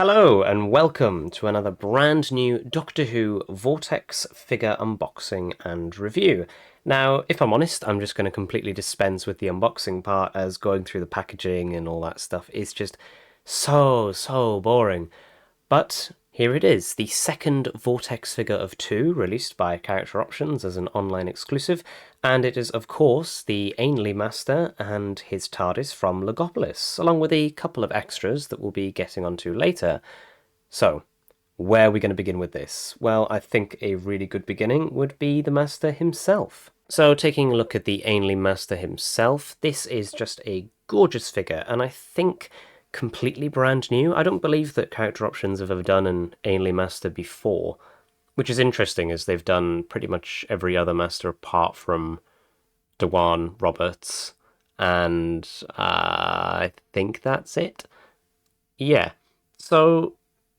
Hello and welcome to another brand new Doctor Who Vortex figure unboxing and review. Now, if I'm honest, I'm just going to completely dispense with the unboxing part, as going through the packaging and all that stuff is just so boring. But here it is, the second Vortex figure of two, released by Character Options as an online exclusive, and it is, of course, the Ainley Master and his TARDIS from Logopolis, along with a couple of extras that we'll be getting onto later. So, where are we going to begin with this? Well, I think a really good beginning would be the Master himself. So, taking a look at the Ainley Master himself, this is just a gorgeous figure, and I think completely brand new. I don't believe that Character Options have ever done an Ainley Master before, which is interesting, as they've done pretty much every other Master apart from Dewan Roberts, and I think that's it. Yeah, so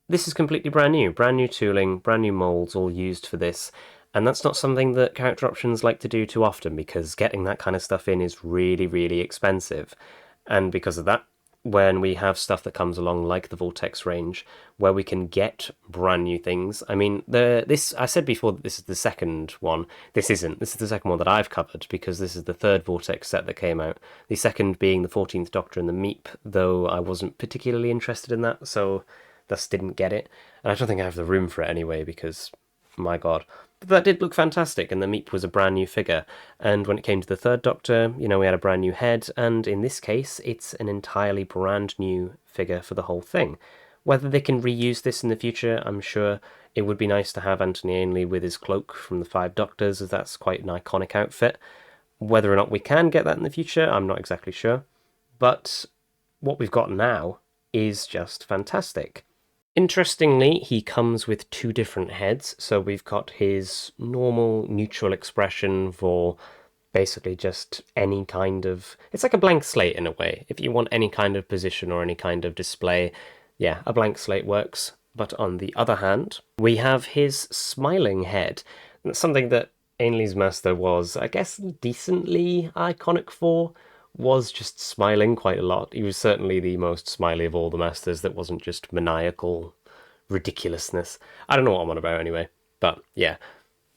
this is completely brand new tooling, brand new molds, all used for this. And that's not something that Character Options like to do too often, because getting that kind of stuff in is really expensive. And because of that, when we have stuff that comes along like the Vortex range, where we can get brand new things. I mean, I said before that this is the second one. This isn't. This is the second one that I've covered, because this is the third Vortex set that came out. The second being the 14th Doctor and the Meep, though I wasn't particularly interested in that, so thus didn't get it. And I don't think I have the room for it anyway, because, my god. But that did look fantastic, and the Meep was a brand new figure. And when it came to the third Doctor, we had a brand new head, and in this case, it's an entirely brand new figure for the whole thing. Whether they can reuse this in the future, I'm sure. It would be nice to have Anthony Ainley with his cloak from the Five Doctors, as that's quite an iconic outfit. Whether or not we can get that in the future, I'm not exactly sure. But what we've got now is just fantastic. Interestingly, he comes with two different heads, so we've got his normal neutral expression for basically just any kind of... It's like a blank slate in a way. If you want any kind of position or any kind of display, yeah, a blank slate works. But on the other hand, we have his smiling head. That's something that Ainley's Master was, I guess, decently iconic for, was just smiling quite a lot. He was certainly the most smiley of all the Masters that wasn't just maniacal ridiculousness. I don't know what I'm on about anyway, but yeah.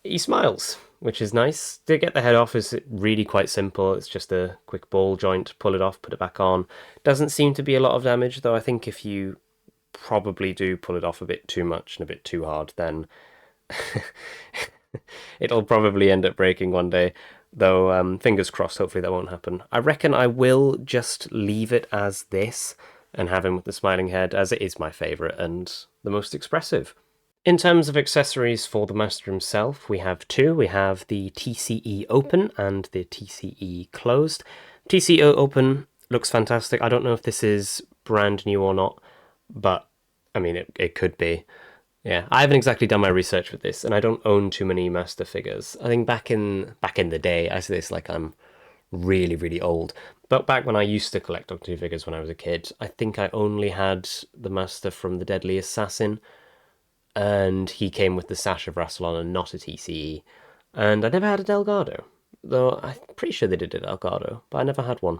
He smiles, which is nice. To get the head off is really quite simple. It's just a quick ball joint, pull it off, put it back on. Doesn't seem to be a lot of damage, though I think if you probably do pull it off a bit too much and a bit too hard, then it'll probably end up breaking one day. Though, fingers crossed, hopefully that won't happen. I reckon I will just leave it as this and have him with the smiling head, as it is my favourite and the most expressive. In terms of accessories for the Master himself, we have two. We have the TCE Open and the TCE Closed. TCE Open looks fantastic. I don't know if this is brand new or not, but, I mean, it could be. Yeah, I haven't exactly done my research with this, and I don't own too many Master figures. I think back in the day, I say this like I'm really old, but back when I used to collect Doctor Who figures when I was a kid, I think I only had the Master from the Deadly Assassin, and he came with the Sash of Rassilon and not a TCE. And I never had a Delgado, though I'm pretty sure they did a Delgado, but I never had one,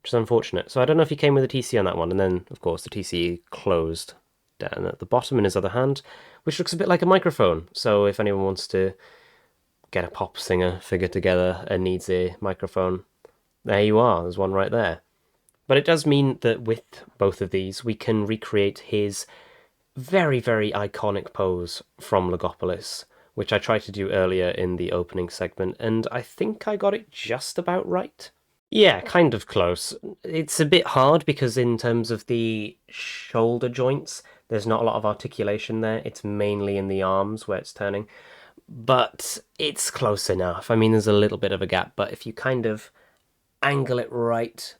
which is unfortunate. So I don't know if he came with a TCE on that one, and then, of course, the TCE Closed down at the bottom in his other hand, which looks a bit like a microphone. So if anyone wants to get a pop singer figure together and needs a microphone, there you are, there's one right there. But it does mean that with both of these, we can recreate his very iconic pose from Logopolis, which I tried to do earlier in the opening segment, and I think I got it just about right. Yeah, kind of close. It's a bit hard because in terms of the shoulder joints, there's not a lot of articulation there. It's mainly in the arms where it's turning. But it's close enough. I mean, there's a little bit of a gap, but if you kind of angle it right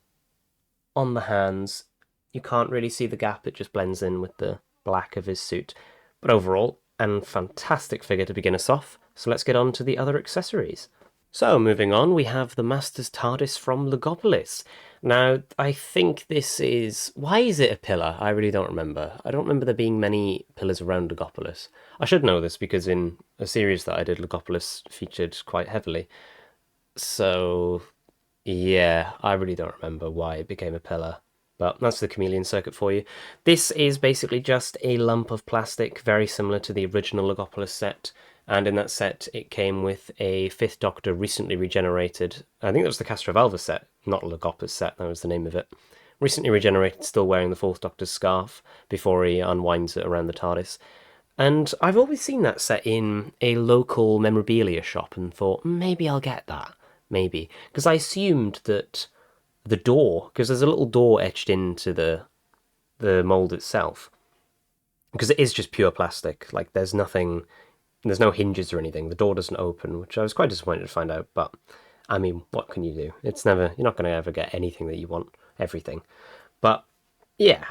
on the hands, you can't really see the gap. It just blends in with the black of his suit. But overall, a fantastic figure to begin us off. So let's get on to the other accessories. So, moving on, we have the Master's TARDIS from Logopolis. Now, I think this is... Why is it a pillar? I really don't remember. I don't remember there being many pillars around Logopolis. I should know this because in a series that I did, Logopolis featured quite heavily. So, yeah, I really don't remember why it became a pillar. But that's the chameleon circuit for you. This is basically just a lump of plastic, very similar to the original Logopolis set. And in that set, it came with a Fifth Doctor recently regenerated. I think that was the Castrovalva set, not Logopolis set, that was the name of it. Recently regenerated, still wearing the Fourth Doctor's scarf before he unwinds it around the TARDIS. And I've always seen that set in a local memorabilia shop and thought, maybe I'll get that. Maybe. Because I assumed that the door, because there's a little door etched into the mold itself, because it is just pure plastic. Like there's no hinges or anything. The door doesn't open, which I was quite disappointed to find out. But I mean, what can you do? You're not going to ever get anything that you want, everything. But yeah,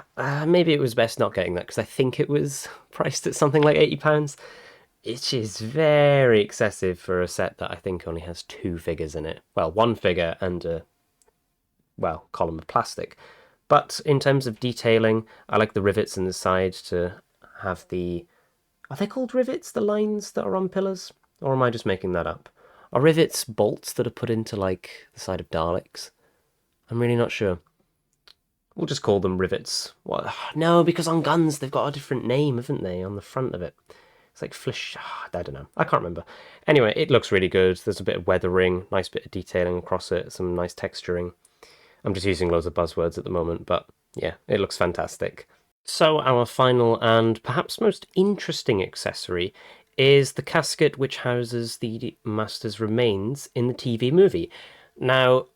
maybe it was best not getting that because I think it was priced at something like £80, which is very excessive for a set that I think only has 2 figures in it. Well, 1 figure and a column of plastic. But in terms of detailing, I like the rivets in the side to have the... Are they called rivets, the lines that are on pillars? Or am I just making that up? Are rivets bolts that are put into, like, the side of Daleks? I'm really not sure. We'll just call them rivets. What? No, because on guns they've got a different name, haven't they, on the front of it? It's like flish... I don't know. I can't remember. Anyway, it looks really good. There's a bit of weathering, nice bit of detailing across it, some nice texturing. I'm just using loads of buzzwords at the moment, but yeah, it looks fantastic. So our final and perhaps most interesting accessory is the casket which houses the Master's remains in the TV movie. Now,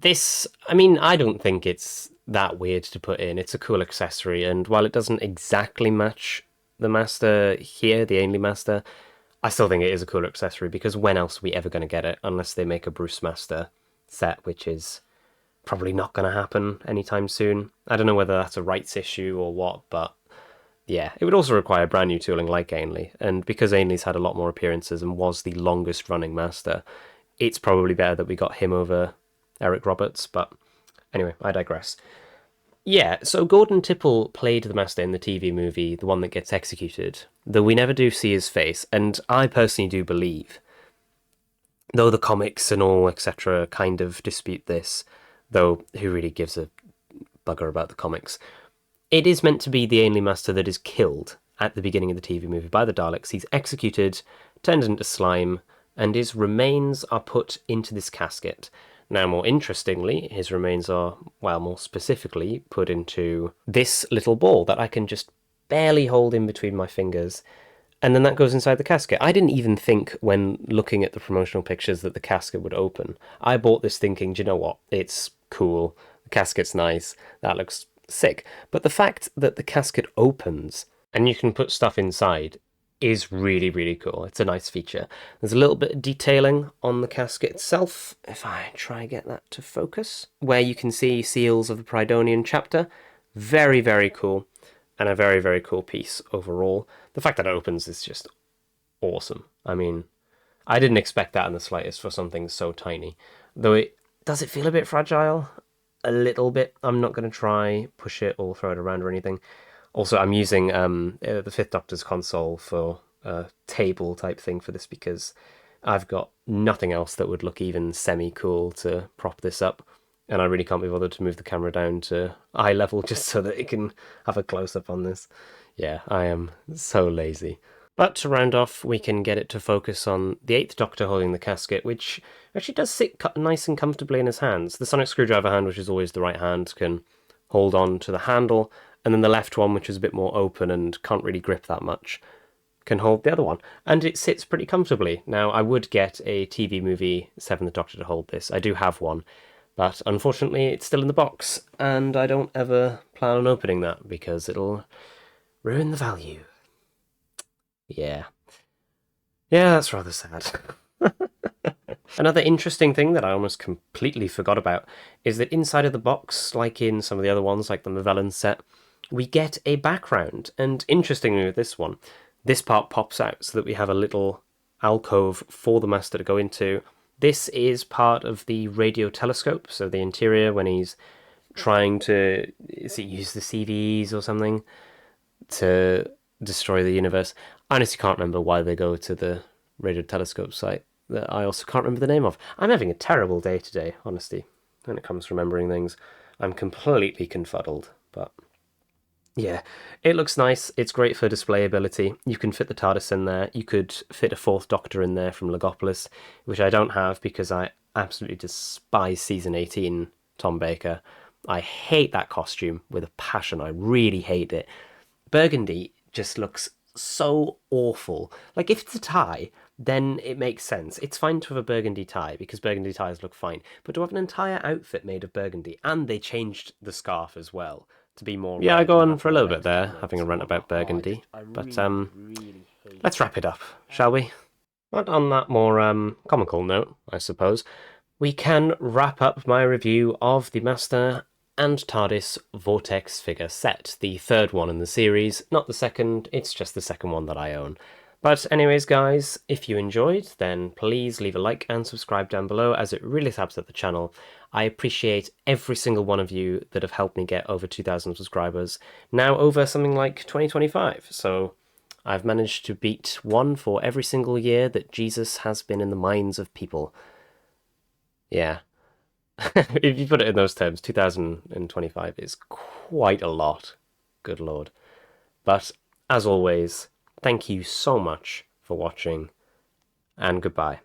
I don't think it's that weird to put in. It's a cool accessory, and while it doesn't exactly match the Master here, the Ainley Master, I still think it is a cool accessory, because when else are we ever going to get it, unless they make a Bruce Master set, which is probably not going to happen anytime soon. I don't know whether that's a rights issue or what, but yeah, it would also require brand new tooling like Ainley, and because Ainley's had a lot more appearances and was the longest running Master, it's probably better that we got him over Eric Roberts, but anyway, I digress. Yeah, so Gordon Tipple played the Master in the TV movie, the one that gets executed, though we never do see his face, and I personally do believe, though the comics and all, etc., kind of dispute this, though who really gives a bugger about the comics, it is meant to be the Ainley Master that is killed at the beginning of the TV movie by the Daleks. He's executed, turned into slime, and his remains are put into this casket. Now, more interestingly, his remains are, more specifically, put into this little ball that I can just barely hold in between my fingers, and then that goes inside the casket. I didn't even think when looking at the promotional pictures that the casket would open. I bought this thinking, do you know what? It's cool. The casket's nice. That looks sick. But the fact that the casket opens and you can put stuff inside is really, really cool. It's a nice feature. There's a little bit of detailing on the casket itself, if I try and get that to focus, where you can see seals of the Prydonian chapter. Very, very cool, and a very, very cool piece overall. The fact that it opens is just awesome. I mean, I didn't expect that in the slightest for something so tiny. Though does it feel a bit fragile? A little bit. I'm not going to try push it or throw it around or anything. Also, I'm using the Fifth Doctor's console for a table type thing for this because I've got nothing else that would look even semi-cool to prop this up. And I really can't be bothered to move the camera down to eye level just so that it can have a close-up on this. Yeah, I am so lazy. But to round off, we can get it to focus on the Eighth Doctor holding the casket, which actually does sit nice and comfortably in his hands. The sonic screwdriver hand, which is always the right hand, can hold on to the handle, and then the left one, which is a bit more open and can't really grip that much, can hold the other one. And it sits pretty comfortably. Now, I would get a TV movie Seventh Doctor to hold this. I do have one, but unfortunately it's still in the box, and I don't ever plan on opening that because it'll ruin the value. Yeah. Yeah, that's rather sad. Another interesting thing that I almost completely forgot about is that inside of the box, like in some of the other ones, like the Mavellan set, we get a background. And interestingly with this one, this part pops out so that we have a little alcove for the Master to go into. This is part of the radio telescope, so the interior when he's trying to use the CVEs or something to destroy the universe. I honestly can't remember why they go to the radio telescope site that I also can't remember the name of. I'm having a terrible day today, honestly, when it comes to remembering things. I'm completely confuddled, but yeah, it looks nice. It's great for displayability. You can fit the TARDIS in there. You could fit a fourth Doctor in there from Logopolis, which I don't have because I absolutely despise season 18 Tom Baker. I hate that costume with a passion. I really hate it. Burgundy just looks so awful. Like, if it's a tie, then it makes sense. It's fine to have a burgundy tie because burgundy ties look fine. But to have an entire outfit made of burgundy, and they changed the scarf as well to be more yeah, red. I go on for a little bit there, having a rant about burgundy. But let's wrap it up, shall we? But on that more comical note, I suppose, we can wrap up my review of the Master and TARDIS Vortex figure set, the third one in the series, not the second, it's just the second one that I own. But anyways, guys, if you enjoyed, then please leave a like and subscribe down below, as it really helps out the channel. I appreciate every single one of you that have helped me get over 2,000 subscribers, now over something like 2025, so I've managed to beat one for every single year that Jesus has been in the minds of people. Yeah. If you put it in those terms, 2025 is quite a lot. Good lord. But, as always, thank you so much for watching, and goodbye.